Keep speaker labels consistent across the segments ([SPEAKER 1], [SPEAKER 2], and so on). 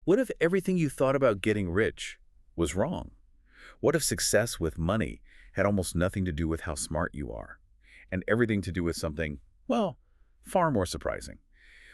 [SPEAKER 1] What if everything you thought about getting rich was wrong? What if success with money had almost nothing to do with how smart you are, and everything to do with something, well, far more surprising?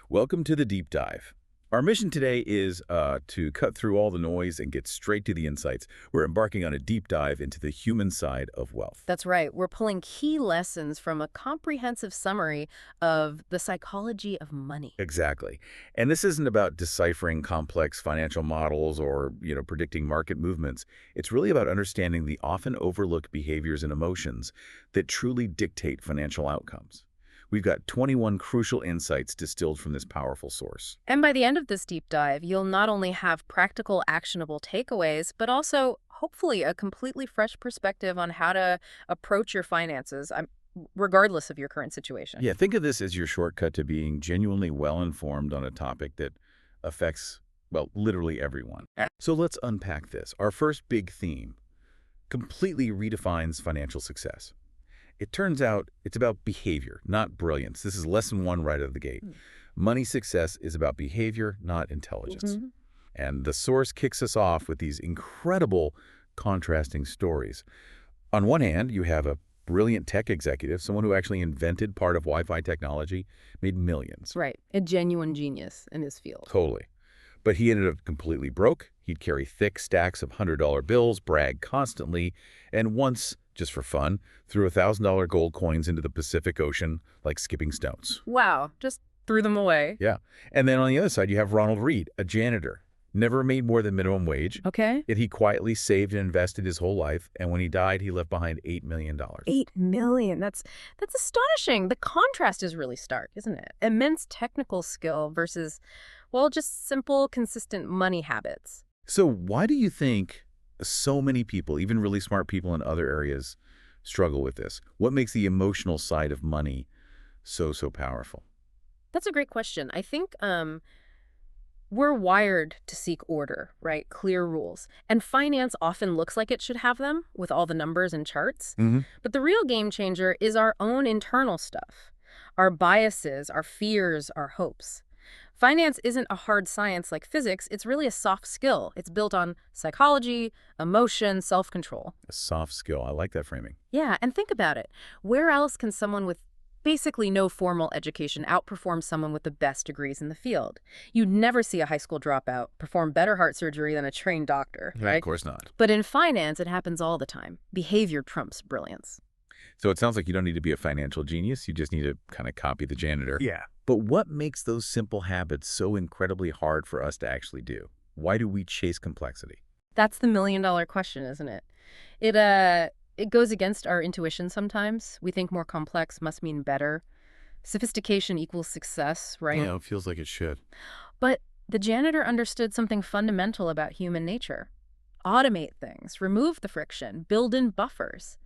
[SPEAKER 1] Welcome to the Deep Dive. Our mission today is to cut through all the noise and get straight to the insights. We're embarking on a deep dive into the human side of wealth.
[SPEAKER 2] That's right. We're pulling key lessons from a comprehensive summary of the psychology of money.
[SPEAKER 1] Exactly. And this isn't about deciphering complex financial models or, predicting market movements. It's really about understanding the often overlooked behaviors and emotions that truly dictate financial outcomes. We've got 21 crucial insights distilled from this powerful source.
[SPEAKER 2] And by the end of this deep dive, you'll not only have practical, actionable takeaways, but also, hopefully, a completely fresh perspective on how to approach your finances, regardless of your current situation.
[SPEAKER 1] Yeah, think of this as your shortcut to being genuinely well-informed on a topic that affects, well, literally everyone. So let's unpack this. Our first big theme completely redefines financial success. It turns out it's about behavior, not brilliance. This is lesson one right out of the gate. Money success is about behavior, not intelligence. And the source kicks us off with these incredible contrasting stories. On one hand, you have a brilliant tech executive, someone who actually invented part of Wi-Fi technology, made millions.
[SPEAKER 2] Right. A genuine genius in his field.
[SPEAKER 1] Totally. But he ended up completely broke. He'd carry thick stacks of $100 bills, brag constantly, and once, just for fun, threw $1,000 gold coins into the Pacific Ocean like skipping stones.
[SPEAKER 2] Wow. Just threw them away.
[SPEAKER 1] Yeah. And then on the other side, you have Ronald Reed, a janitor. Never made more than minimum wage.
[SPEAKER 2] Okay.
[SPEAKER 1] Yet he quietly saved and invested his whole life, and when he died, he left behind $8 million.
[SPEAKER 2] $8 million. That's astonishing. The contrast is really stark, isn't it? Immense technical skill versus, well, just simple, consistent money habits.
[SPEAKER 1] So why do you think so many people, even really smart people in other areas, struggle with this? What makes the emotional side of money so powerful?
[SPEAKER 2] That's a great question. I think we're wired to seek order, right? Clear rules. And finance often looks like it should have them with all the numbers and charts. But the real game changer is our own internal stuff, our biases, our fears, our hopes. Finance isn't a hard science like physics. It's really a soft skill. It's built on psychology, emotion, self-control.
[SPEAKER 1] A soft skill. I like that framing.
[SPEAKER 2] Yeah, and think about it. Where else can someone with basically no formal education outperform someone with the best degrees in the field? You'd never see a high school dropout perform better heart surgery than a trained doctor, right?
[SPEAKER 1] Of course not.
[SPEAKER 2] But in finance, it happens all the time. Behavior trumps brilliance.
[SPEAKER 1] So it sounds like you don't need to be a financial genius. You just need to kind of copy the janitor.
[SPEAKER 3] Yeah.
[SPEAKER 1] But what makes those simple habits so incredibly hard for us to actually do? Why do we chase complexity?
[SPEAKER 2] That's the million-dollar question, isn't it? It goes against our intuition sometimes. We think more complex must mean better. Sophistication equals success, right?
[SPEAKER 1] Yeah, it feels like it should.
[SPEAKER 2] But the janitor understood something fundamental about human nature. Automate things, remove the friction, build in buffers.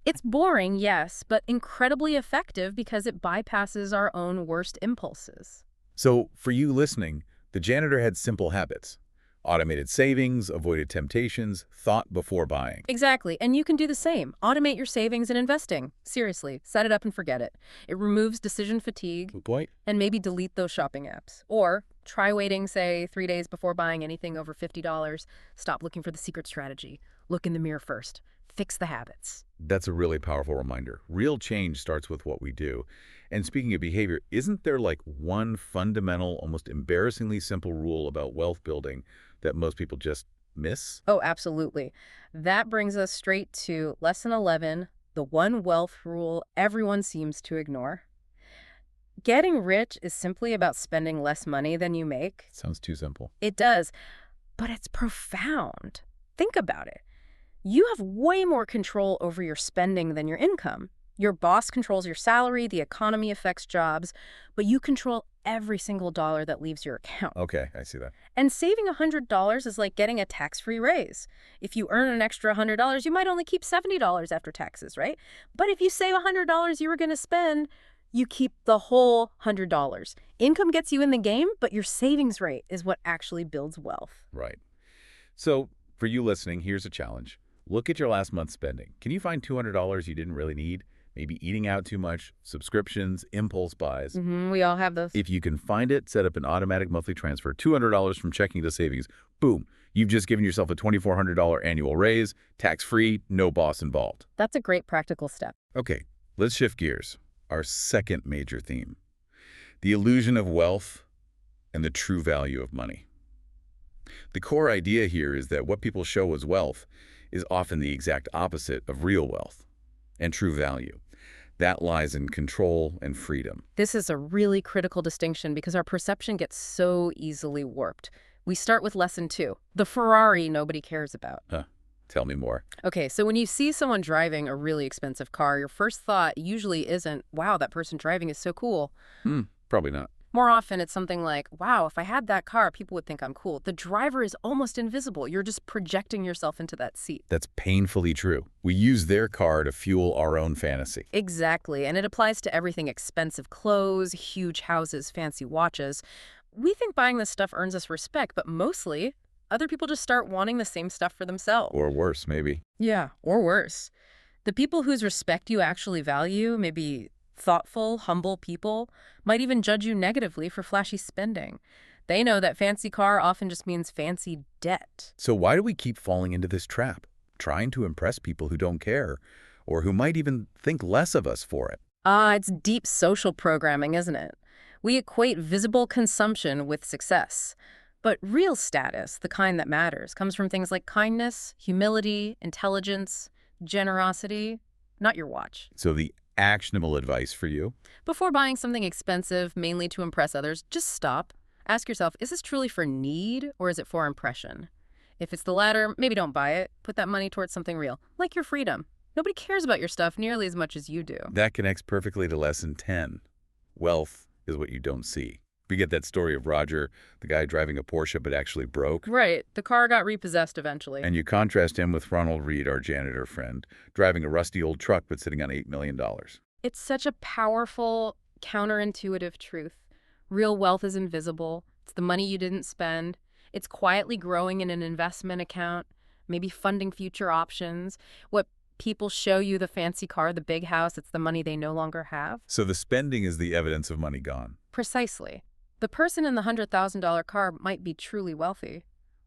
[SPEAKER 2] It's boring, yes, but incredibly effective because it bypasses our own worst impulses.
[SPEAKER 1] So for you listening, the janitor had simple habits. Automated savings, avoided temptations, thought before buying.
[SPEAKER 2] Exactly, and you can do the same. Automate your savings and investing. Seriously, set it up and forget it. It removes decision fatigue.
[SPEAKER 1] Good point.
[SPEAKER 2] And maybe delete those shopping apps. Or try waiting, say, 3 days before buying anything over $50. Stop looking for the secret strategy. Look in the mirror first. Fix the habits.
[SPEAKER 1] That's a really powerful reminder. Real change starts with what we do. And speaking of behavior, isn't there like one fundamental, almost embarrassingly simple rule about wealth building that most people just miss?
[SPEAKER 2] Oh, absolutely. That brings us straight to lesson 11, the one wealth rule everyone seems to ignore. Getting rich is simply about spending less money than you make.
[SPEAKER 1] Sounds too simple.
[SPEAKER 2] It does, but it's profound. Think about it. You have way more control over your spending than your income. Your boss controls your salary, the economy affects jobs, but you control every single dollar that leaves your account.
[SPEAKER 1] Okay, I see that.
[SPEAKER 2] And saving $100 is like getting a tax-free raise. If you earn an extra $100, you might only keep $70 after taxes, right? But if you save $100 you were going to spend, you keep the whole $100. Income gets you in the game, but your savings rate is what actually builds wealth.
[SPEAKER 1] Right. So for you listening, here's a challenge. Look at your last month's spending. Can you find $200 you didn't really need? maybe eating out too much, subscriptions, impulse buys.
[SPEAKER 2] We all have those.
[SPEAKER 1] If you can find it, set up an automatic monthly transfer, $200 from checking to savings. Boom. You've just given yourself a $2,400 annual raise, tax-free, no boss involved.
[SPEAKER 2] That's a great practical step.
[SPEAKER 1] Okay, let's shift gears. Our second major theme, the illusion of wealth and the true value of money. The core idea here is that what people show as wealth is often the exact opposite of real wealth and true value. That lies in control and freedom.
[SPEAKER 2] This is a really critical distinction because our perception gets so easily warped. We start with lesson 2, the Ferrari nobody cares about.
[SPEAKER 1] Tell me more.
[SPEAKER 2] Okay, so when you see someone driving a really expensive car, your first thought usually isn't, wow, that person driving is so cool.
[SPEAKER 1] Probably not.
[SPEAKER 2] More often, it's something like, wow, if I had that car, people would think I'm cool. The driver is almost invisible. You're just projecting yourself into that seat.
[SPEAKER 1] That's painfully true. We use their car to fuel our own fantasy.
[SPEAKER 2] Exactly, and it applies to everything: expensive clothes, huge houses, fancy watches. We think buying this stuff earns us respect, but mostly, other people just start wanting the same stuff for themselves.
[SPEAKER 1] Or worse, maybe.
[SPEAKER 2] Yeah, or worse. The people whose respect you actually value, maybe thoughtful, humble people, might even judge you negatively for flashy spending. They know that fancy car often just means fancy debt.
[SPEAKER 1] So why do we keep falling into this trap? Trying to impress people who don't care, or who might even think less of us for it.
[SPEAKER 2] It's deep social programming, isn't it? We equate visible consumption with success. But real status, the kind that matters, comes from things like kindness, humility, intelligence, generosity, not your watch.
[SPEAKER 1] So the actionable advice for you?
[SPEAKER 2] Before buying something expensive, mainly to impress others, just stop. Ask yourself, is this truly for need or is it for impression? If it's the latter, maybe don't buy it. Put that money towards something real, like your freedom. Nobody cares about your stuff nearly as much as you do.
[SPEAKER 1] That connects perfectly to lesson 10. Wealth is what you don't see. We get that story of Roger, the guy driving a Porsche but actually broke.
[SPEAKER 2] Right. The car got repossessed eventually.
[SPEAKER 1] And you contrast him with Ronald Reed, our janitor friend, driving a rusty old truck but sitting on $8 million.
[SPEAKER 2] It's such a powerful, counterintuitive truth. Real wealth is invisible. It's the money you didn't spend. It's quietly growing in an investment account, maybe funding future options. What people show you, the fancy car, the big house, it's the money they no longer have.
[SPEAKER 1] So the spending is the evidence of money gone.
[SPEAKER 2] Precisely. The person in the $100,000 car might be truly wealthy.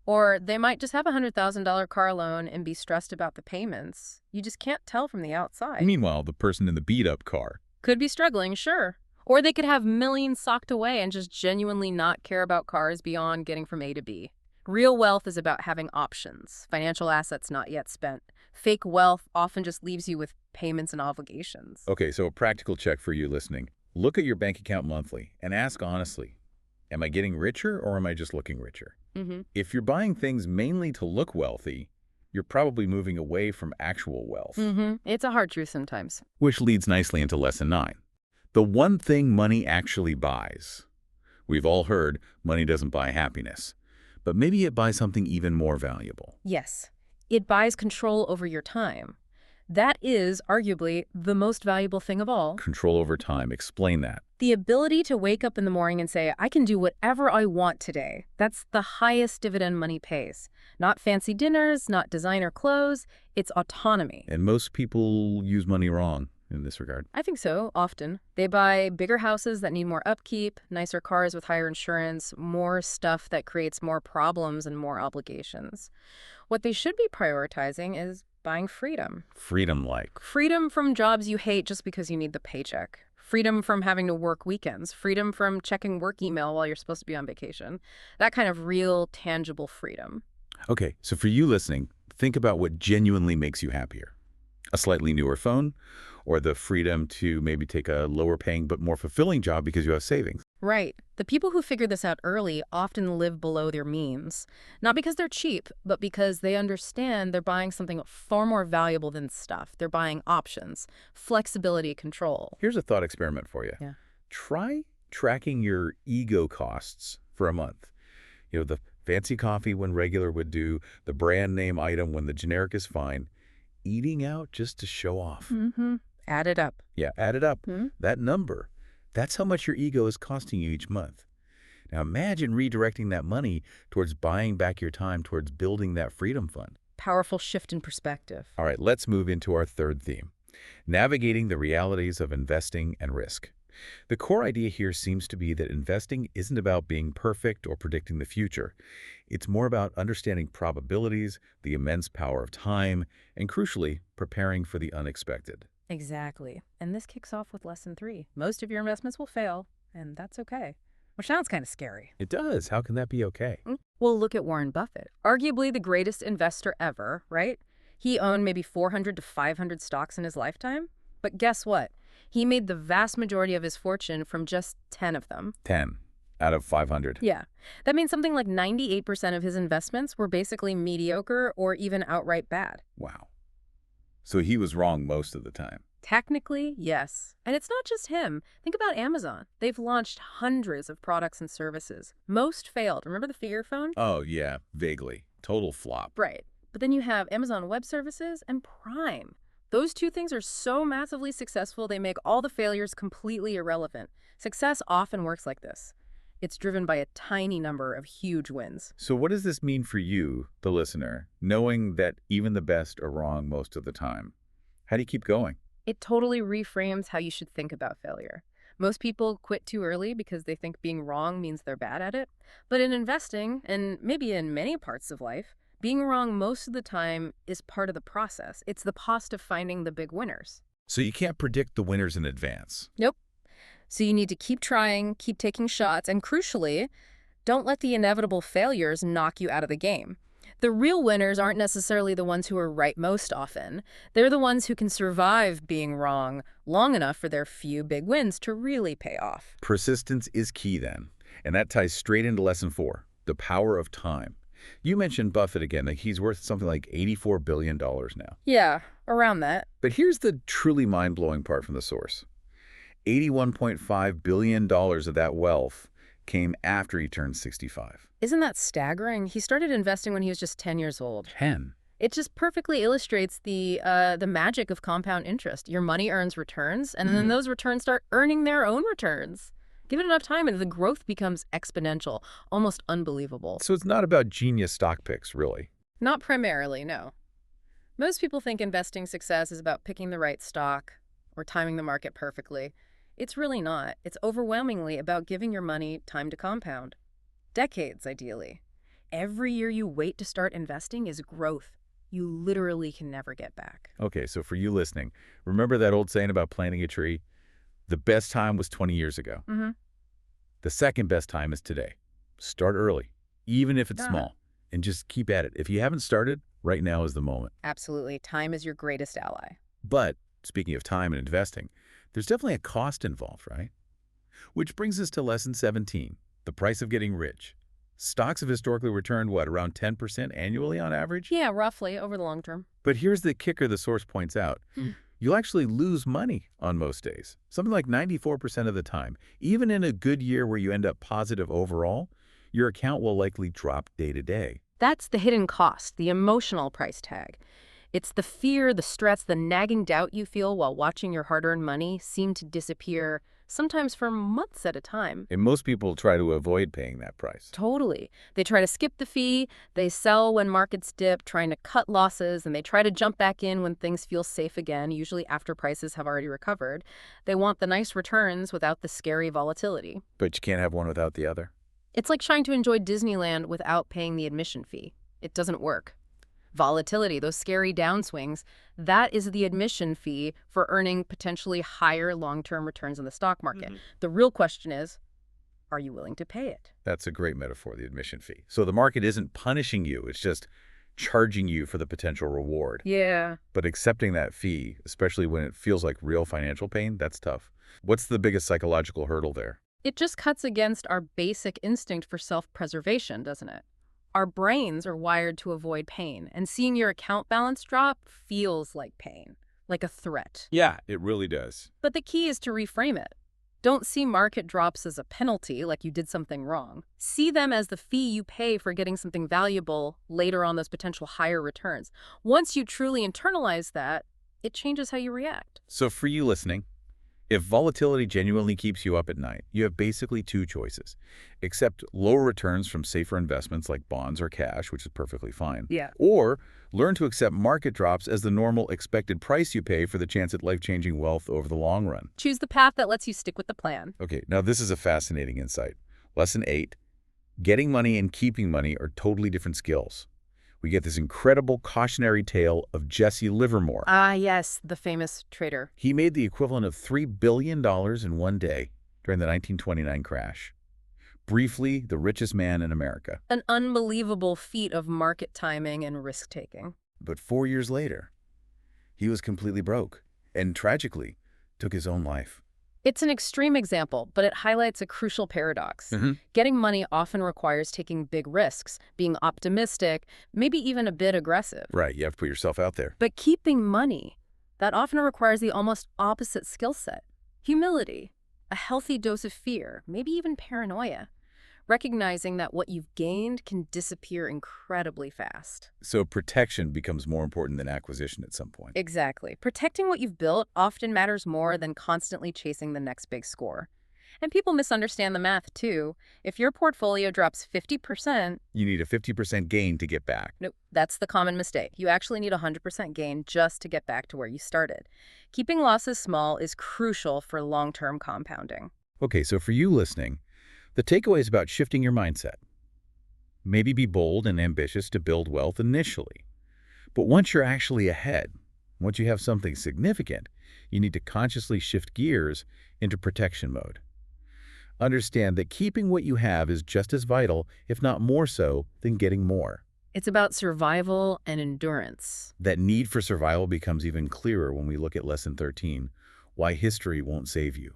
[SPEAKER 2] Or they might just have a $100,000 car loan and be stressed about the payments. You just can't tell from the outside.
[SPEAKER 1] Meanwhile, the person in the beat-up car
[SPEAKER 2] Could be struggling, sure. Or they could have millions socked away and just genuinely not care about cars beyond getting from A to B. Real wealth is about having options, financial assets not yet spent. Fake wealth often just leaves you with payments and obligations.
[SPEAKER 1] Okay, so a practical check for you listening. Look at your bank account monthly and ask honestly, am I getting richer or am I just looking richer? If you're buying things mainly to look wealthy, you're probably moving away from actual wealth.
[SPEAKER 2] It's a hard truth sometimes.
[SPEAKER 1] Which leads nicely into lesson 9. The one thing money actually buys. We've all heard money doesn't buy happiness, but maybe it buys something even more valuable.
[SPEAKER 2] Yes, it buys control over your time. That is, arguably, the most valuable thing of all.
[SPEAKER 1] Control over time. Explain that.
[SPEAKER 2] The ability to wake up in the morning and say, I can do whatever I want today. That's the highest dividend money pays. Not fancy dinners, not designer clothes. It's autonomy.
[SPEAKER 1] And most people use money wrong in this regard.
[SPEAKER 2] I think so, often. They buy bigger houses that need more upkeep, nicer cars with higher insurance, more stuff that creates more problems and more obligations. What they should be prioritizing is buying freedom.
[SPEAKER 1] Freedom-like.
[SPEAKER 2] Freedom from jobs you hate just because you need the paycheck. Freedom from having to work weekends. Freedom from checking work email while you're supposed to be on vacation. That kind of real, tangible freedom.
[SPEAKER 1] Okay, so for you listening, think about what genuinely makes you happier. A slightly newer phone, or the freedom to maybe take a lower paying but more fulfilling job because you have savings.
[SPEAKER 2] Right. The people who figure this out early often live below their means. Not because they're cheap, but because they understand they're buying something far more valuable than stuff. They're buying options, flexibility, control.
[SPEAKER 1] Here's a thought experiment for you.
[SPEAKER 2] Yeah.
[SPEAKER 1] Try tracking your ego costs for a month. You know, the fancy coffee when regular would do, the brand name item when the generic is fine, eating out just to show off.
[SPEAKER 2] Add it up.
[SPEAKER 1] Yeah, add it up. That number, that's how much your ego is costing you each month. Now imagine redirecting that money towards buying back your time, towards building that freedom fund.
[SPEAKER 2] Powerful shift in perspective.
[SPEAKER 1] All right, let's move into our third theme. navigating the realities of investing and risk. The core idea here seems to be that investing isn't about being perfect or predicting the future. It's more about understanding probabilities, the immense power of time, and crucially, preparing for the unexpected.
[SPEAKER 2] Exactly. And this kicks off with lesson 3. Most of your investments will fail, and that's okay. Which sounds kind of scary.
[SPEAKER 1] It does. How can that be okay?
[SPEAKER 2] Well, look at Warren Buffett, arguably the greatest investor ever, right? He owned maybe 400 to 500 stocks in his lifetime. But guess what? He made the vast majority of his fortune from just 10 of them.
[SPEAKER 1] 10 out of 500.
[SPEAKER 2] Yeah. That means something like 98% of his investments were basically mediocre or even outright bad.
[SPEAKER 1] Wow. So he was wrong most of the time.
[SPEAKER 2] Technically, yes. And it's not just him. Think about Amazon. They've launched hundreds of products and services. Most failed. Remember the Figure phone?
[SPEAKER 1] Oh, yeah, vaguely. Total flop.
[SPEAKER 2] Right. But then you have Amazon Web Services and Prime. Those two things are so massively successful, they make all the failures completely irrelevant. Success often works like this. It's driven by a tiny number of huge wins.
[SPEAKER 1] So what does this mean for you, the listener, knowing that even the best are wrong most of the time? How do you keep going?
[SPEAKER 2] It totally reframes how you should think about failure. Most people quit too early because they think being wrong means they're bad at it. But in investing, and maybe in many parts of life, being wrong most of the time is part of the process. It's the cost of finding the big winners.
[SPEAKER 1] So you can't predict the winners in advance.
[SPEAKER 2] Nope. So you need to keep trying, keep taking shots, and crucially, don't let the inevitable failures knock you out of the game. The real winners aren't necessarily the ones who are right most often. They're the ones who can survive being wrong long enough for their few big wins to really pay off.
[SPEAKER 1] Persistence is key then, and that ties straight into lesson 4, the power of time. You mentioned Buffett again, that he's worth something like $84 billion now.
[SPEAKER 2] Yeah, around that.
[SPEAKER 1] But here's the truly mind-blowing part from the source. $81.5 billion of that wealth came after he turned 65.
[SPEAKER 2] Isn't that staggering? He started investing when he was just 10 years old.
[SPEAKER 1] 10.
[SPEAKER 2] It just perfectly illustrates the magic of compound interest. Your money earns returns, and then those returns start earning their own returns. Give it enough time, and the growth becomes exponential, almost unbelievable.
[SPEAKER 1] So it's not about genius stock picks, really.
[SPEAKER 2] Not primarily, no. Most people think investing success is about picking the right stock or timing the market perfectly. It's really not. It's overwhelmingly about giving your money time to compound. Decades, ideally. Every year you wait to start investing is growth you literally can never get back.
[SPEAKER 1] Okay, so for you listening, remember that old saying about planting a tree? The best time was 20 years ago. The second best time is today. Start early, even if it's small, and just keep at it. If you haven't started, right now is the moment.
[SPEAKER 2] Absolutely. Time is your greatest ally.
[SPEAKER 1] But speaking of time and investing, there's definitely a cost involved, right? Which brings us to lesson 17, the price of getting rich. Stocks have historically returned, what, around 10% annually on average?
[SPEAKER 2] Yeah, roughly, over the long term.
[SPEAKER 1] But here's the kicker the source points out. You'll actually lose money on most days, something like 94% of the time. Even in a good year where you end up positive overall, your account will likely drop day to day.
[SPEAKER 2] That's the hidden cost, the emotional price tag. It's the fear, the stress, the nagging doubt you feel while watching your hard-earned money seem to disappear, sometimes for months at a time.
[SPEAKER 1] And most people try to avoid paying that price.
[SPEAKER 2] Totally. They try to skip the fee, they sell when markets dip, trying to cut losses, and they try to jump back in when things feel safe again, usually after prices have already recovered. They want the nice returns without the scary volatility.
[SPEAKER 1] But you can't have one without the other.
[SPEAKER 2] It's like trying to enjoy Disneyland without paying the admission fee. It doesn't work. Volatility, those scary downswings, that is the admission fee for earning potentially higher long-term returns in the stock market. The real question is, are you willing to pay it?
[SPEAKER 1] That's a great metaphor, the admission fee. So the market isn't punishing you, it's just charging you for the potential reward.
[SPEAKER 2] Yeah.
[SPEAKER 1] But accepting that fee, especially when it feels like real financial pain, that's tough. What's the biggest psychological hurdle there?
[SPEAKER 2] It just cuts against our basic instinct for self-preservation, doesn't it? Our brains are wired to avoid pain, and seeing your account balance drop feels like pain, like a threat.
[SPEAKER 1] Yeah, it really does.
[SPEAKER 2] But the key is to reframe it. Don't see market drops as a penalty, like you did something wrong. See them as the fee you pay for getting something valuable later on, those potential higher returns. Once you truly internalize that, it changes how you react.
[SPEAKER 1] So for you listening, If volatility genuinely keeps you up at night, you have basically two choices. Accept lower returns from safer investments like bonds or cash, which is perfectly fine.
[SPEAKER 2] Yeah.
[SPEAKER 1] Or learn to accept market drops as the normal expected price you pay for the chance at life-changing wealth over the long run.
[SPEAKER 2] Choose the path that lets you stick with the plan.
[SPEAKER 1] Okay, now this is a fascinating insight. Lesson 8, getting money and keeping money are totally different skills. We get this incredible cautionary tale of Jesse Livermore.
[SPEAKER 2] Ah, yes, the famous trader.
[SPEAKER 1] He made the equivalent of $3 billion in one day during the 1929 crash. Briefly, the richest man in America.
[SPEAKER 2] An unbelievable feat of market timing and risk-taking.
[SPEAKER 1] But 4 years later, he was completely broke and tragically took his own life.
[SPEAKER 2] It's an extreme example, but it highlights a crucial paradox. Getting money often requires taking big risks, being optimistic, maybe even a bit aggressive.
[SPEAKER 1] Right, you have to put yourself out there.
[SPEAKER 2] But keeping money, that often requires the almost opposite skill set. Humility, a healthy dose of fear, maybe even paranoia. Recognizing that what you've gained can disappear incredibly fast.
[SPEAKER 1] So protection becomes more important than acquisition at some point.
[SPEAKER 2] Exactly. Protecting what you've built often matters more than constantly chasing the next big score. And people misunderstand the math, too. If your portfolio drops 50%,
[SPEAKER 1] You need a 50% gain to get back.
[SPEAKER 2] no, that's the common mistake. You actually need 100% gain just to get back to where you started. Keeping losses small is crucial for long-term compounding.
[SPEAKER 1] Okay, so for you listening, the takeaway is about shifting your mindset. Maybe be bold and ambitious to build wealth initially. But once you're actually ahead, once you have something significant, you need to consciously shift gears into protection mode. Understand that keeping what you have is just as vital, if not more so, than getting more.
[SPEAKER 2] It's about survival and endurance.
[SPEAKER 1] That need for survival becomes even clearer when we look at Lesson 13, why history won't save you.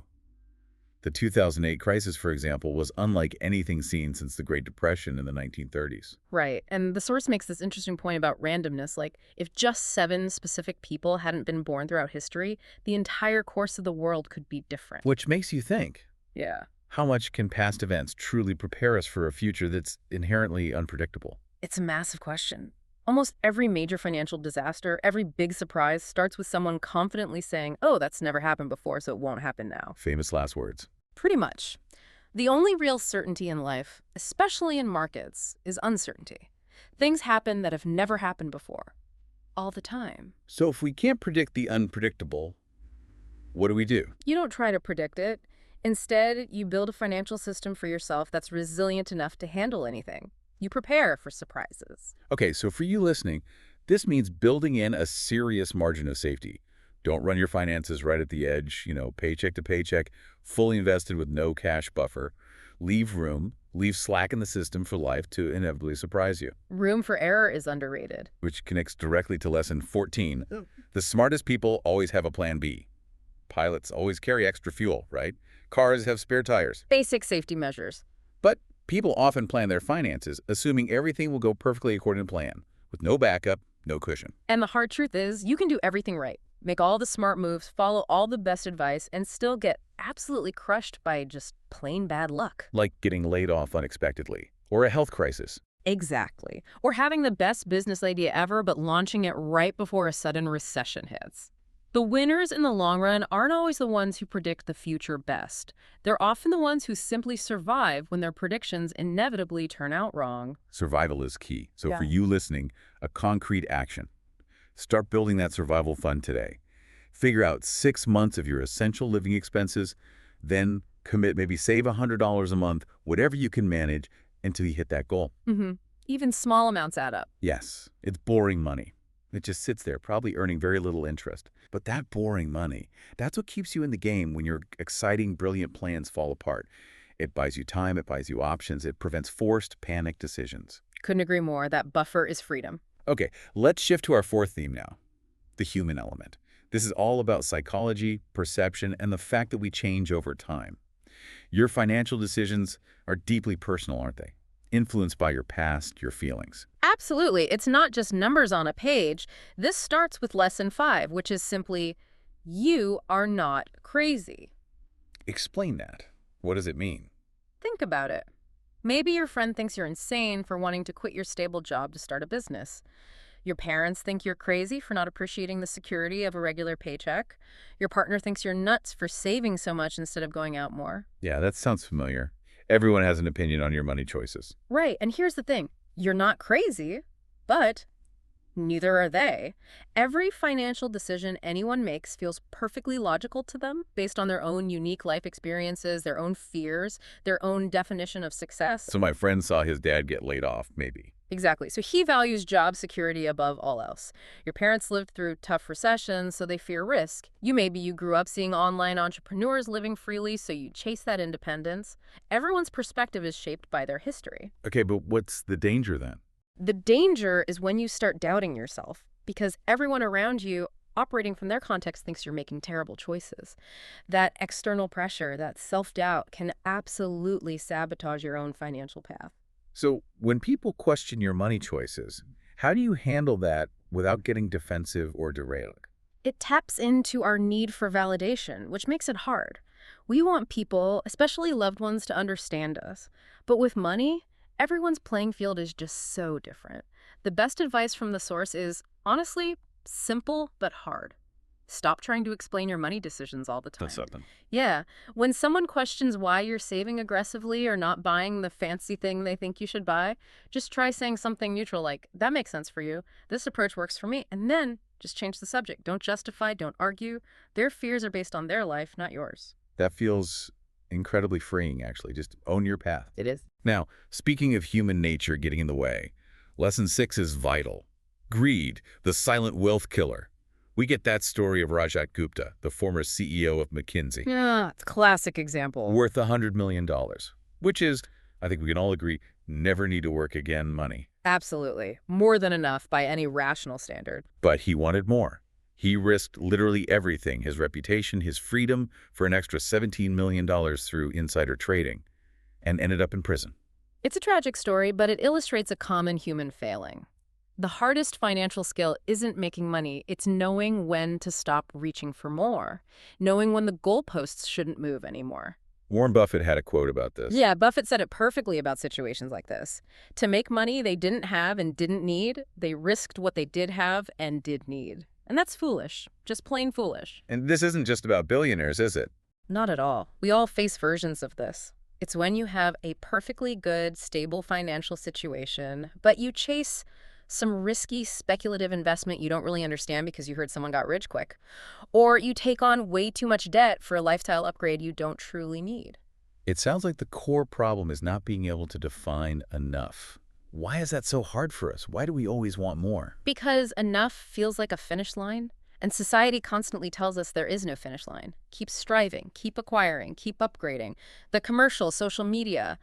[SPEAKER 1] The 2008 crisis, for example, was unlike anything seen since the Great Depression in the 1930s.
[SPEAKER 2] Right. And the source makes this interesting point about randomness. Like, if just 7 specific people hadn't been born throughout history, the entire course of the world could be different.
[SPEAKER 1] Which makes you think,
[SPEAKER 2] Yeah.
[SPEAKER 1] how much can past events truly prepare us for a future that's inherently unpredictable?
[SPEAKER 2] It's a massive question. Almost every major financial disaster, every big surprise starts with someone confidently saying, oh, that's never happened before, so it won't happen now.
[SPEAKER 1] Famous last words.
[SPEAKER 2] Pretty much. The only real certainty in life, especially in markets, is uncertainty. Things happen that have never happened before. All the time.
[SPEAKER 1] So if we can't predict the unpredictable, what do we do?
[SPEAKER 2] You don't try to predict it. Instead, you build a financial system for yourself that's resilient enough to handle anything. You prepare for surprises.
[SPEAKER 1] Okay, so for you listening, this means building in a serious margin of safety. Don't run your finances right at the edge, paycheck to paycheck, fully invested with no cash buffer. Leave room, leave slack in the system for life to inevitably surprise you.
[SPEAKER 2] Room for error is underrated.
[SPEAKER 1] Which connects directly to Lesson 14. The smartest people always have a plan B. Pilots always carry extra fuel, right? Cars have spare tires.
[SPEAKER 2] Basic safety measures.
[SPEAKER 1] But people often plan their finances, assuming everything will go perfectly according to plan, with no backup, no cushion.
[SPEAKER 2] And the hard truth is, you can do everything right. Make all the smart moves, follow all the best advice, and still get absolutely crushed by just plain bad luck.
[SPEAKER 1] Like getting laid off unexpectedly, or a health crisis.
[SPEAKER 2] Exactly. Or having the best business idea ever, but launching it right before a sudden recession hits. The winners in the long run aren't always the ones who predict the future best. They're often the ones who simply survive when their predictions inevitably turn out wrong.
[SPEAKER 1] Survival is key. So
[SPEAKER 2] Yeah.
[SPEAKER 1] for you listening, a concrete action. Start building that survival fund today. Figure out 6 months of your essential living expenses, then commit, maybe save $100 a month, whatever you can manage, until you hit that goal.
[SPEAKER 2] Even small amounts add up.
[SPEAKER 1] Yes, it's boring money. It just sits there, probably earning very little interest. But that boring money, that's what keeps you in the game when your exciting, brilliant plans fall apart. It buys you time, it buys you options, it prevents forced, panicked decisions.
[SPEAKER 2] Couldn't agree more. That buffer is freedom.
[SPEAKER 1] Okay, let's shift to our fourth theme now, the human element. This is all about psychology, perception, and the fact that we change over time. Your financial decisions are deeply personal, aren't they? Influenced by your past, your feelings.
[SPEAKER 2] Absolutely. It's not just numbers on a page. This starts with lesson 5, which is simply, you are not crazy.
[SPEAKER 1] Explain that. What does it mean?
[SPEAKER 2] Think about it. Maybe your friend thinks you're insane for wanting to quit your stable job to start a business. Your parents think you're crazy for not appreciating the security of a regular paycheck. Your partner thinks you're nuts for saving so much instead of going out more.
[SPEAKER 1] Yeah, that sounds familiar. Everyone has an opinion on your money choices.
[SPEAKER 2] Right, and here's the thing. You're not crazy, but neither are they. Every financial decision anyone makes feels perfectly logical to them based on their own unique life experiences, their own fears, their own definition of success.
[SPEAKER 1] So my friend saw his dad get laid off, maybe.
[SPEAKER 2] Exactly. So he values job security above all else. Your parents lived through tough recessions, so they fear risk. You grew up seeing online entrepreneurs living freely, so you chase that independence. Everyone's perspective is shaped by their history.
[SPEAKER 1] Okay, but what's the danger then?
[SPEAKER 2] The danger is when you start doubting yourself, because everyone around you operating from their context thinks you're making terrible choices. That external pressure, that self-doubt can absolutely sabotage your own financial path.
[SPEAKER 1] So when people question your money choices, how do you handle that without getting defensive or derailed?
[SPEAKER 2] It taps into our need for validation, which makes it hard. We want people, especially loved ones, to understand us. But with money, everyone's playing field is just so different. The best advice from the source is, honestly, simple but hard. Stop trying to explain your money decisions all the time.
[SPEAKER 1] That's something.
[SPEAKER 2] Yeah. When someone questions why you're saving aggressively or not buying the fancy thing they think you should buy, just try saying something neutral like, that makes sense for you. This approach works for me. And then just change the subject. Don't justify, don't argue. Their fears are based on their life, not yours.
[SPEAKER 1] That feels incredibly freeing, actually. Just own your path.
[SPEAKER 2] It is.
[SPEAKER 1] Now, speaking of human nature getting in the way, lesson 6 is vital. Greed, the silent wealth killer. We get that story of Rajat Gupta, the former CEO of McKinsey.
[SPEAKER 2] Yeah, it's a classic example.
[SPEAKER 1] Worth $100 million, which is, I think we can all agree, never need to work again money.
[SPEAKER 2] Absolutely. More than enough by any rational standard.
[SPEAKER 1] But he wanted more. He risked literally everything, his reputation, his freedom, for an extra $17 million through insider trading, and ended up in prison.
[SPEAKER 2] It's a tragic story, but it illustrates a common human failing. The hardest financial skill isn't making money, it's knowing when to stop reaching for more, knowing when the goalposts shouldn't move anymore.
[SPEAKER 1] Warren Buffett had a quote about this.
[SPEAKER 2] Yeah, Buffett said it perfectly about situations like this. To make money they didn't have and didn't need, they risked what they did have and did need. And that's foolish, just plain foolish.
[SPEAKER 1] And this isn't just about billionaires, is it?
[SPEAKER 2] Not at all. We all face versions of this. It's when you have a perfectly good, stable financial situation, but you chase some risky, speculative investment you don't really understand because you heard someone got rich quick. Or you take on way too much debt for a lifestyle upgrade you don't truly need.
[SPEAKER 1] It sounds like the core problem is not being able to define enough. Why is that so hard for us? Why do we always want more?
[SPEAKER 2] Because enough feels like a finish line, and society constantly tells us there is no finish line. Keep striving, keep acquiring, keep upgrading. The commercial, social media,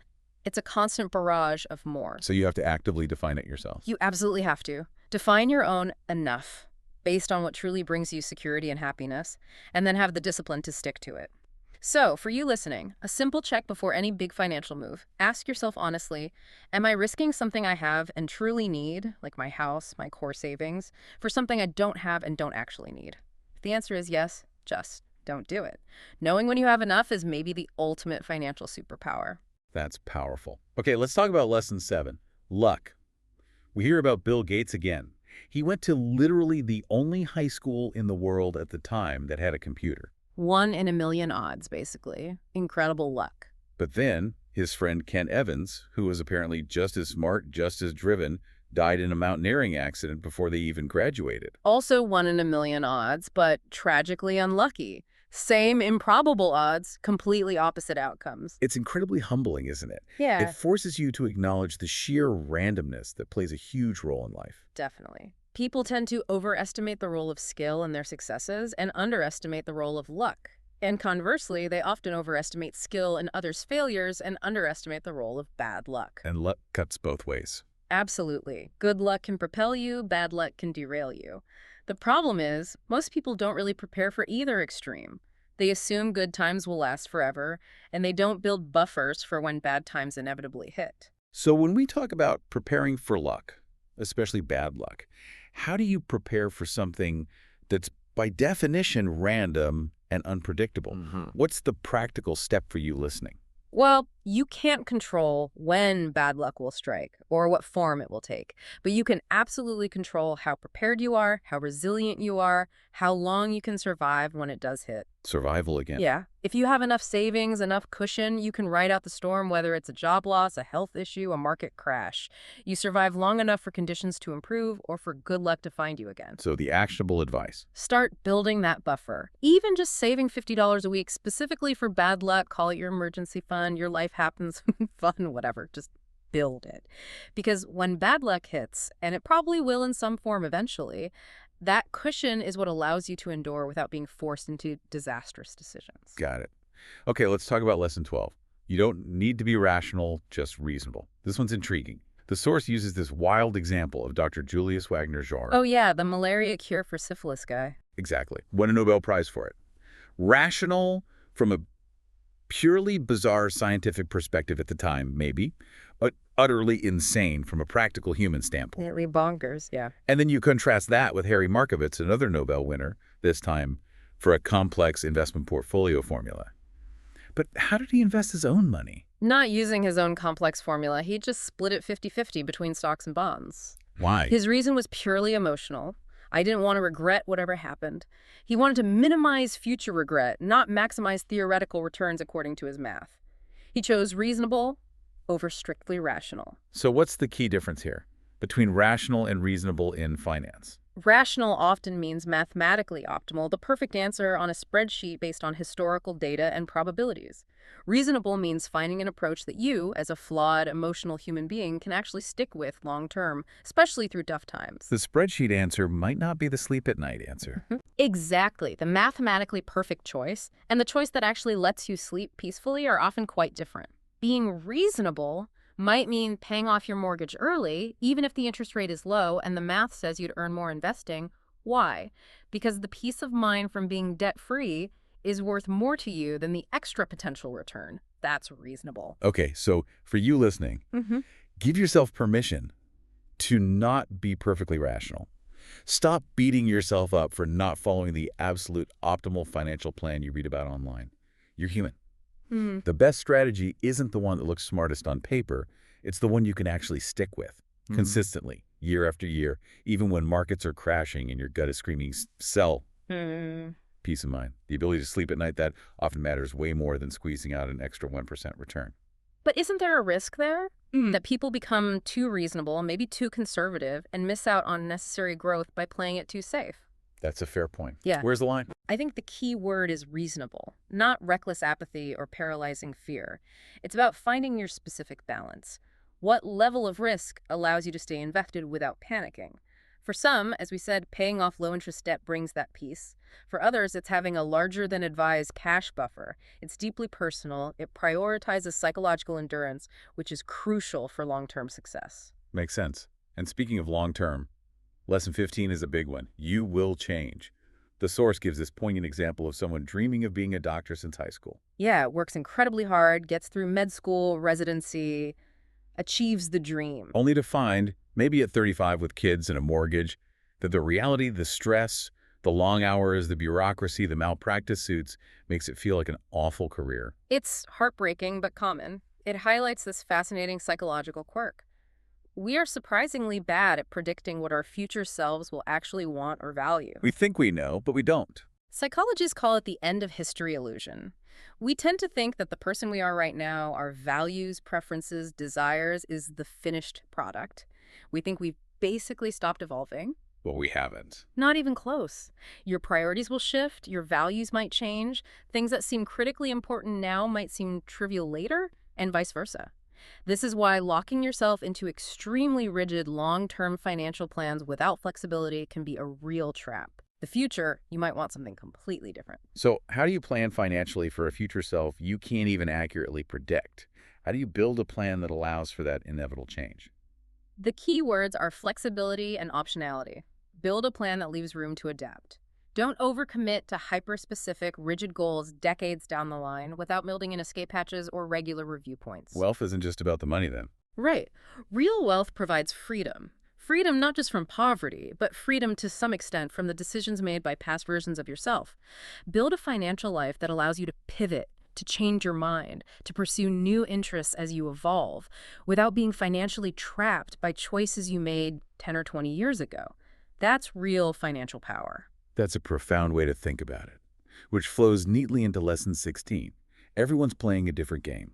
[SPEAKER 2] it's a constant barrage of more.
[SPEAKER 1] So you have to actively define it yourself.
[SPEAKER 2] You absolutely have to. Define your own enough based on what truly brings you security and happiness, and then have the discipline to stick to it. So, for you listening, a simple check before any big financial move. Ask yourself honestly, am I risking something I have and truly need, like my house, my core savings, for something I don't have and don't actually need? If the answer is yes, just don't do it. Knowing when you have enough is maybe the ultimate financial superpower.
[SPEAKER 1] That's powerful. Okay, let's talk about lesson 7, luck. We hear about Bill Gates again. He went to literally the only high school in the world at the time that had a computer.
[SPEAKER 2] 1 in a million odds, basically. Incredible luck.
[SPEAKER 1] But then his friend Ken Evans, who was apparently just as smart, just as driven, died in a mountaineering accident before they even graduated.
[SPEAKER 2] Also 1 in a million odds, but tragically unlucky. Same improbable odds, completely opposite outcomes.
[SPEAKER 1] It's incredibly humbling, isn't it?
[SPEAKER 2] Yeah,
[SPEAKER 1] It forces you to acknowledge the sheer randomness that plays a huge role in life.
[SPEAKER 2] definitely. People tend to overestimate the role of skill in their successes and underestimate the role of luck. And conversely, they often overestimate skill in others' failures and underestimate the role of bad luck.
[SPEAKER 1] And luck cuts both ways.
[SPEAKER 2] Absolutely. Good luck can propel you, bad luck can derail you. The problem is, most people don't really prepare for either extreme. They assume good times will last forever, and they don't build buffers for when bad times inevitably hit.
[SPEAKER 1] So when we talk about preparing for luck, especially bad luck, how do you prepare for something that's by definition random and unpredictable? What's the practical step for you listening?
[SPEAKER 2] Well, You can't control when bad luck will strike or what form it will take, but you can absolutely control how prepared you are, how resilient you are, how long you can survive when it does hit.
[SPEAKER 1] Survival again.
[SPEAKER 2] Yeah. If you have enough savings, enough cushion, you can ride out the storm, whether it's a job loss, a health issue, a market crash. You survive long enough for conditions to improve or for good luck to find you again.
[SPEAKER 1] So the actionable advice.
[SPEAKER 2] Start building that buffer. Even just saving $50 a week specifically for bad luck, call it your emergency fund, your life happens, fun, whatever. Just build it. Because when bad luck hits, and it probably will in some form eventually, that cushion is what allows you to endure without being forced into disastrous decisions.
[SPEAKER 1] Got it. Okay, let's talk about lesson 12. You don't need to be rational, just reasonable. This one's intriguing. The source uses this wild example of Dr. Julius Wagner-Jahr.
[SPEAKER 2] Oh yeah, the malaria cure for syphilis guy.
[SPEAKER 1] Exactly. Won a Nobel Prize for it. Rational from a purely bizarre scientific perspective at the time, maybe, but utterly insane from a practical human standpoint.
[SPEAKER 2] Completely bonkers, yeah.
[SPEAKER 1] And then you contrast that with Harry Markowitz, another Nobel winner, this time for a complex investment portfolio formula. But how did he invest his own money?
[SPEAKER 2] Not using his own complex formula, he just split it 50-50 between stocks and bonds.
[SPEAKER 1] Why?
[SPEAKER 2] His reason was purely emotional. I didn't want to regret whatever happened. He wanted to minimize future regret, not maximize theoretical returns according to his math. He chose reasonable over strictly rational.
[SPEAKER 1] So what's the key difference here between rational and reasonable in finance?
[SPEAKER 2] Rational often means mathematically optimal, the perfect answer on a spreadsheet based on historical data and probabilities. Reasonable means finding an approach that you, as a flawed, emotional human being, can actually stick with long term, especially through tough times.
[SPEAKER 1] The spreadsheet answer might not be the sleep at night answer.
[SPEAKER 2] Exactly. The mathematically perfect choice and the choice that actually lets you sleep peacefully are often quite different. Being reasonable might mean paying off your mortgage early, even if the interest rate is low and the math says you'd earn more investing. Why? Because the peace of mind from being debt-free is worth more to you than the extra potential return. That's reasonable.
[SPEAKER 1] Okay, so for you listening, give yourself permission to not be perfectly rational. Stop beating yourself up for not following the absolute optimal financial plan you read about online. You're human. The best strategy isn't the one that looks smartest on paper. It's the one you can actually stick with consistently, year after year, even when markets are crashing and your gut is screaming, sell. Peace of mind. The ability to sleep at night, that often matters way more than squeezing out an extra 1% return.
[SPEAKER 2] But isn't there a risk there? That people become too reasonable, maybe too conservative, and miss out on necessary growth by playing it too safe?
[SPEAKER 1] That's a fair point.
[SPEAKER 2] Yeah.
[SPEAKER 1] Where's the line?
[SPEAKER 2] I think the key word is reasonable, not reckless apathy or paralyzing fear. It's about finding your specific balance. What level of risk allows you to stay invested without panicking? For some, as we said, paying off low-interest debt brings that peace. For others, it's having a larger-than-advised cash buffer. It's deeply personal. It prioritizes psychological endurance, which is crucial for long-term success.
[SPEAKER 1] Makes sense. And speaking of long-term, Lesson 15 is a big one. You will change. The source gives this poignant example of someone dreaming of being a doctor since high school.
[SPEAKER 2] Yeah, works incredibly hard, gets through med school, residency, achieves the dream.
[SPEAKER 1] Only to find, maybe at 35 with kids and a mortgage, that the reality, the stress, the long hours, the bureaucracy, the malpractice suits makes it feel like an awful career.
[SPEAKER 2] It's heartbreaking but common. It highlights this fascinating psychological quirk. We are surprisingly bad at predicting what our future selves will actually want or value.
[SPEAKER 1] We think we know, but we don't.
[SPEAKER 2] Psychologists call it the end of history illusion. We tend to think that the person we are right now, our values, preferences, desires, is the finished product. We think we've basically stopped evolving.
[SPEAKER 1] Well, we haven't.
[SPEAKER 2] Not even close. Your priorities will shift, your values might change, things that seem critically important now might seem trivial later, and vice versa. This is why locking yourself into extremely rigid long-term financial plans without flexibility can be a real trap. The future, you might want something completely different.
[SPEAKER 1] So how do you plan financially for a future self you can't even accurately predict? How do you build a plan that allows for that inevitable change?
[SPEAKER 2] The key words are flexibility and optionality. Build a plan that leaves room to adapt. Don't overcommit to hyper-specific, rigid goals decades down the line without building in escape hatches or regular review points.
[SPEAKER 1] Wealth isn't just about the money then.
[SPEAKER 2] Right. Real wealth provides freedom. Freedom not just from poverty, but freedom to some extent from the decisions made by past versions of yourself. Build a financial life that allows you to pivot, to change your mind, to pursue new interests as you evolve, without being financially trapped by choices you made 10 or 20 years ago. That's real financial power.
[SPEAKER 1] That's a profound way to think about it, which flows neatly into Lesson 16. Everyone's playing a different game.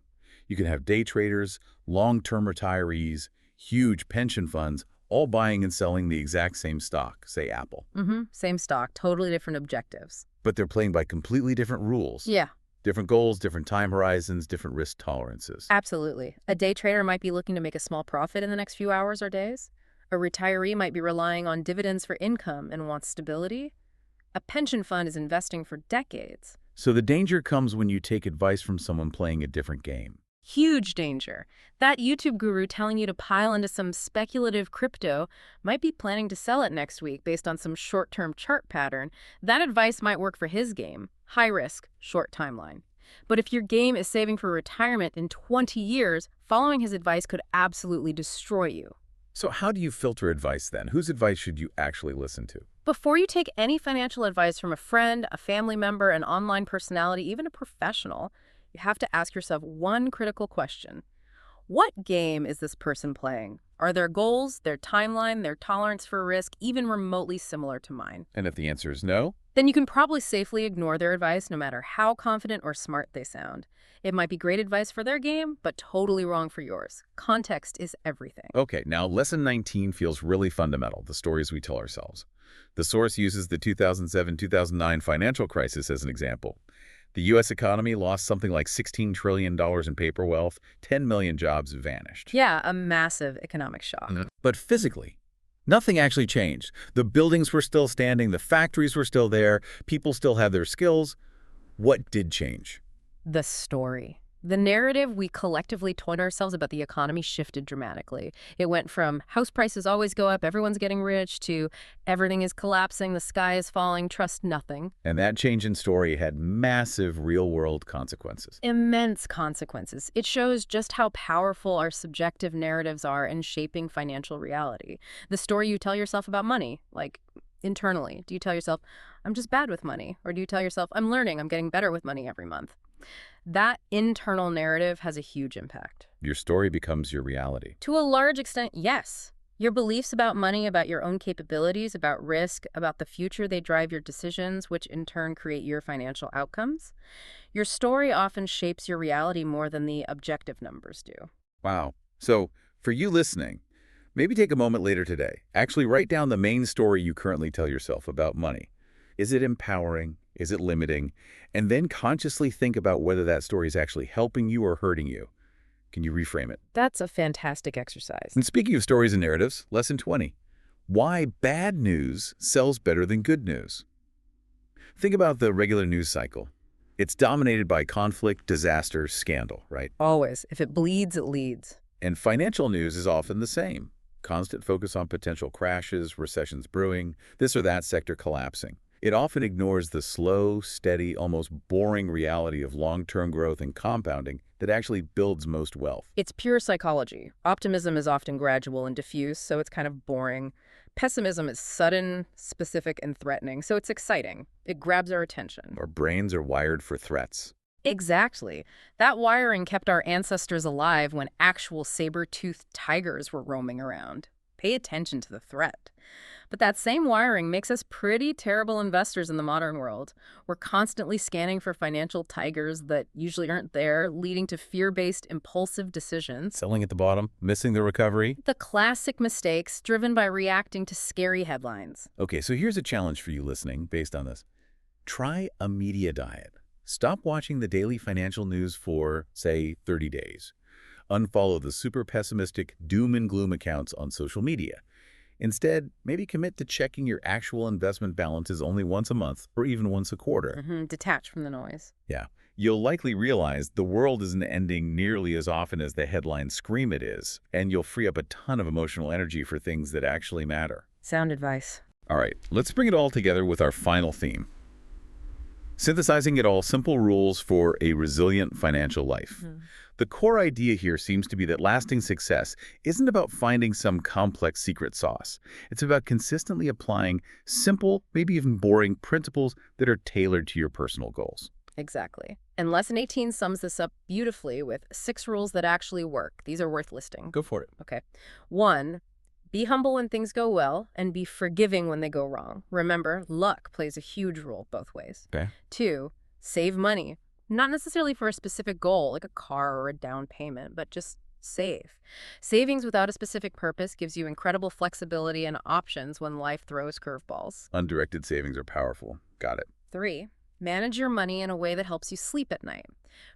[SPEAKER 1] You can have day traders, long-term retirees, huge pension funds, all buying and selling the exact same stock, say Apple.
[SPEAKER 2] Same stock, totally different objectives.
[SPEAKER 1] But they're playing by completely different rules.
[SPEAKER 2] Yeah,
[SPEAKER 1] Different goals, different time horizons, different risk tolerances.
[SPEAKER 2] absolutely. A day trader might be looking to make a small profit in the next few hours or days. A retiree might be relying on dividends for income and wants stability. A pension fund is investing for decades.
[SPEAKER 1] So the danger comes when you take advice from someone playing a different game.
[SPEAKER 2] Huge danger. That YouTube guru telling you to pile into some speculative crypto might be planning to sell it next week based on some short-term chart pattern. That advice might work for his game. High risk, short timeline. But if your game is saving for retirement in 20 years, following his advice could absolutely destroy you.
[SPEAKER 1] So how do you filter advice then? Whose advice should you actually listen to?
[SPEAKER 2] Before you take any financial advice from a friend, a family member, an online personality, even a professional, you have to ask yourself one critical question. What game is this person playing? Are their goals, their timeline, their tolerance for risk even remotely similar to mine?
[SPEAKER 1] And if the answer is no?
[SPEAKER 2] Then you can probably safely ignore their advice no matter how confident or smart they sound. It might be great advice for their game, but totally wrong for yours. Context is everything.
[SPEAKER 1] Okay, now Lesson 19 feels really fundamental, the stories we tell ourselves. The source uses the 2007-2009 financial crisis as an example. The U.S. economy lost something like $16 trillion in paper wealth, 10 million jobs vanished.
[SPEAKER 2] Yeah, a massive economic shock.
[SPEAKER 1] But physically, nothing actually changed. The buildings were still standing, the factories were still there, people still had their skills. What did change?
[SPEAKER 2] The story. The narrative we collectively told ourselves about the economy shifted dramatically. It went from house prices always go up, everyone's getting rich, to everything is collapsing, the sky is falling, trust nothing.
[SPEAKER 1] And that change in story had massive real-world consequences.
[SPEAKER 2] Immense consequences. It shows just how powerful our subjective narratives are in shaping financial reality. The story you tell yourself about money, like internally. Do you tell yourself, I'm just bad with money? Or do you tell yourself, I'm learning, I'm getting better with money every month? That internal narrative has a huge impact.
[SPEAKER 1] Your story becomes your reality.
[SPEAKER 2] To a large extent, yes. Your beliefs about money, about your own capabilities, about risk, about the future, they drive your decisions, which in turn create your financial outcomes. Your story often shapes your reality more than the objective numbers do.
[SPEAKER 1] Wow. So, for you listening, maybe take a moment later today. Actually write down the main story you currently tell yourself about money. Is it empowering? Is it limiting? And then consciously think about whether that story is actually helping you or hurting you. Can you reframe it?
[SPEAKER 2] That's a fantastic exercise.
[SPEAKER 1] And speaking of stories and narratives, Lesson 20. Why bad news sells better than good news. Think about the regular news cycle. It's dominated by conflict, disaster, scandal, right?
[SPEAKER 2] Always. If it bleeds, it leads.
[SPEAKER 1] And financial news is often the same. Constant focus on potential crashes, recessions brewing, this or that sector collapsing. It often ignores the slow, steady, almost boring reality of long-term growth and compounding that actually builds most wealth.
[SPEAKER 2] It's pure psychology. Optimism is often gradual and diffuse, so it's kind of boring. Pessimism is sudden, specific, and threatening, so it's exciting. It grabs our attention.
[SPEAKER 1] Our brains are wired for threats.
[SPEAKER 2] Exactly. That wiring kept our ancestors alive when actual saber-toothed tigers were roaming around. Pay attention to the threat. But that same wiring makes us pretty terrible investors in the modern world. We're constantly scanning for financial tigers that usually aren't there, leading to fear-based, impulsive decisions.
[SPEAKER 1] Selling at the bottom, missing the recovery.
[SPEAKER 2] The classic mistakes driven by reacting to scary headlines.
[SPEAKER 1] Okay, so here's a challenge for you listening based on this. Try a media diet. Stop watching the daily financial news for, say, 30 days. Unfollow the super pessimistic doom and gloom accounts on social media. Instead, maybe commit to checking your actual investment balances only once a month or even once a quarter.
[SPEAKER 2] Detach from the noise.
[SPEAKER 1] Yeah. You'll likely realize the world isn't ending nearly as often as the headlines scream it is, and you'll free up a ton of emotional energy for things that actually matter.
[SPEAKER 2] Sound advice.
[SPEAKER 1] All right, let's bring it all together with our final theme. Synthesizing it all, simple rules for a resilient financial life. The core idea here seems to be that lasting success isn't about finding some complex secret sauce. It's about consistently applying simple, maybe even boring principles that are tailored to your personal goals.
[SPEAKER 2] Exactly. And Lesson 18 sums this up beautifully with 6 rules that actually work. These are worth listing.
[SPEAKER 1] Go for it.
[SPEAKER 2] Okay. 1, be humble when things go well and be forgiving when they go wrong. Remember, luck plays a huge role both ways.
[SPEAKER 1] Okay.
[SPEAKER 2] 2, save money. Not necessarily for a specific goal, like a car or a down payment, but just save. Savings without a specific purpose gives you incredible flexibility and options when life throws curveballs.
[SPEAKER 1] Undirected savings are powerful. Got it.
[SPEAKER 2] 3, manage your money in a way that helps you sleep at night.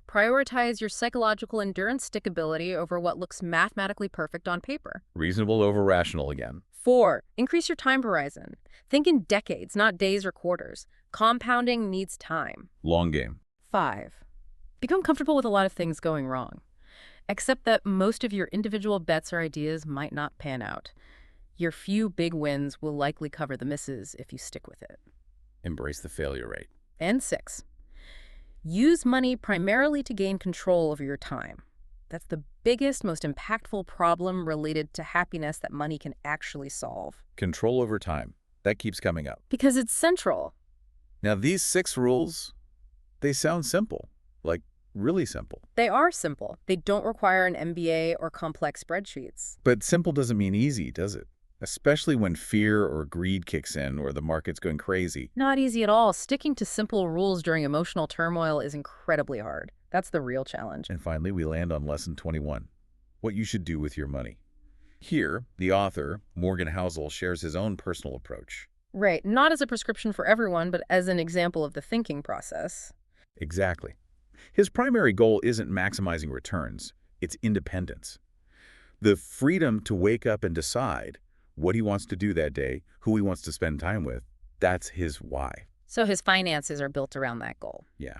[SPEAKER 2] Prioritize your psychological endurance stickability over what looks mathematically perfect on paper.
[SPEAKER 1] Reasonable over rational again.
[SPEAKER 2] 4, increase your time horizon. Think in decades, not days or quarters. Compounding needs time.
[SPEAKER 1] Long game.
[SPEAKER 2] 5, become comfortable with a lot of things going wrong. Accept that most of your individual bets or ideas might not pan out. Your few big wins will likely cover the misses if you stick with it.
[SPEAKER 1] Embrace the failure rate.
[SPEAKER 2] And 6, use money primarily to gain control over your time. That's the biggest, most impactful problem related to happiness that money can actually solve.
[SPEAKER 1] Control over time. That keeps coming up.
[SPEAKER 2] Because it's central.
[SPEAKER 1] Now, these 6 rules, they sound simple, like really simple.
[SPEAKER 2] They are simple. They don't require an MBA or complex spreadsheets.
[SPEAKER 1] But simple doesn't mean easy, does it? Especially when fear or greed kicks in or the market's going crazy.
[SPEAKER 2] Not easy at all. Sticking to simple rules during emotional turmoil is incredibly hard. That's the real challenge.
[SPEAKER 1] And finally, we land on Lesson 21, what you should do with your money. Here, the author, Morgan Housel, shares his own personal approach.
[SPEAKER 2] Right. Not as a prescription for everyone, but as an example of the thinking process.
[SPEAKER 1] Exactly. His primary goal isn't maximizing returns, it's independence. The freedom to wake up and decide what he wants to do that day, who he wants to spend time with, that's his why.
[SPEAKER 2] So his finances are built around that goal.
[SPEAKER 1] Yeah.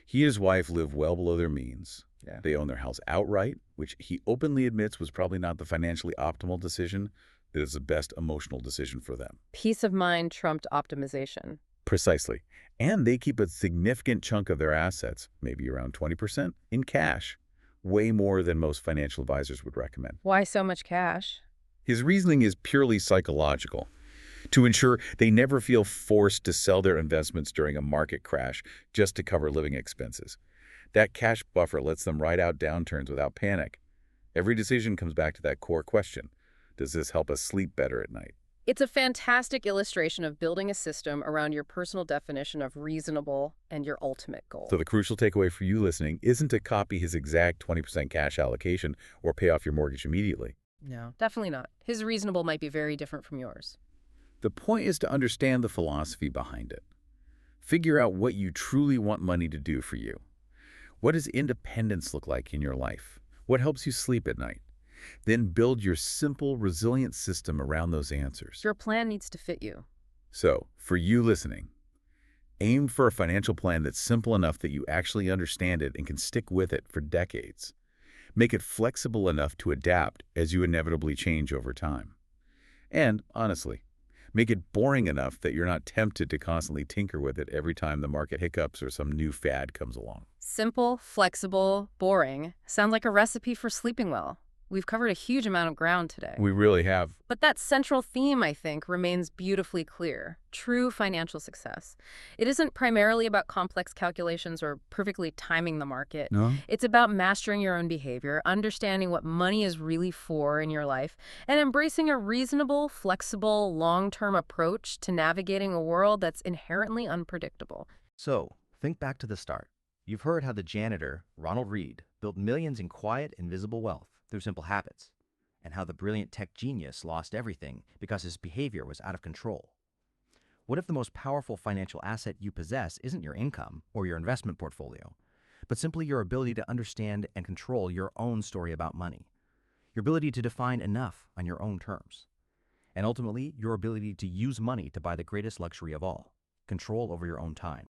[SPEAKER 1] He and his wife live well below their means. Yeah. They own their house outright, which he openly admits was probably not the financially optimal decision. It is the best emotional decision for them.
[SPEAKER 2] Peace of mind trumped optimization.
[SPEAKER 1] Precisely. And they keep a significant chunk of their assets, maybe around 20%, in cash. Way more than most financial advisors would recommend.
[SPEAKER 2] Why so much cash?
[SPEAKER 1] His reasoning is purely psychological, to ensure they never feel forced to sell their investments during a market crash just to cover living expenses. That cash buffer lets them ride out downturns without panic. Every decision comes back to that core question. Does this help us sleep better at night?
[SPEAKER 2] It's a fantastic illustration of building a system around your personal definition of reasonable and your ultimate goal.
[SPEAKER 1] So the crucial takeaway for you listening isn't to copy his exact 20% cash allocation or pay off your mortgage immediately.
[SPEAKER 2] No, definitely not. His reasonable might be very different from yours.
[SPEAKER 1] The point is to understand the philosophy behind it. Figure out what you truly want money to do for you. What does independence look like in your life? What helps you sleep at night? Then build your simple, resilient system around those answers.
[SPEAKER 2] Your plan needs to fit you.
[SPEAKER 1] So, for you listening, aim for a financial plan that's simple enough that you actually understand it and can stick with it for decades. Make it flexible enough to adapt as you inevitably change over time. And, honestly, make it boring enough that you're not tempted to constantly tinker with it every time the market hiccups or some new fad comes along.
[SPEAKER 2] Simple, flexible, boring. Sounds like a recipe for sleeping well. We've covered a huge amount of ground today.
[SPEAKER 1] We really have.
[SPEAKER 2] But that central theme, I think, remains beautifully clear. True financial success. It isn't primarily about complex calculations or perfectly timing the market.
[SPEAKER 1] No?
[SPEAKER 2] It's about mastering your own behavior, understanding what money is really for in your life, and embracing a reasonable, flexible, long-term approach to navigating a world that's inherently unpredictable.
[SPEAKER 3] So, think back to the start. You've heard how the janitor, Ronald Read, built millions in quiet, invisible wealth through simple habits, and how the brilliant tech genius lost everything because his behavior was out of control. What if the most powerful financial asset you possess isn't your income or your investment portfolio, but simply your ability to understand and control your own story about money, your ability to define enough on your own terms, and ultimately your ability to use money to buy the greatest luxury of all, control over your own time?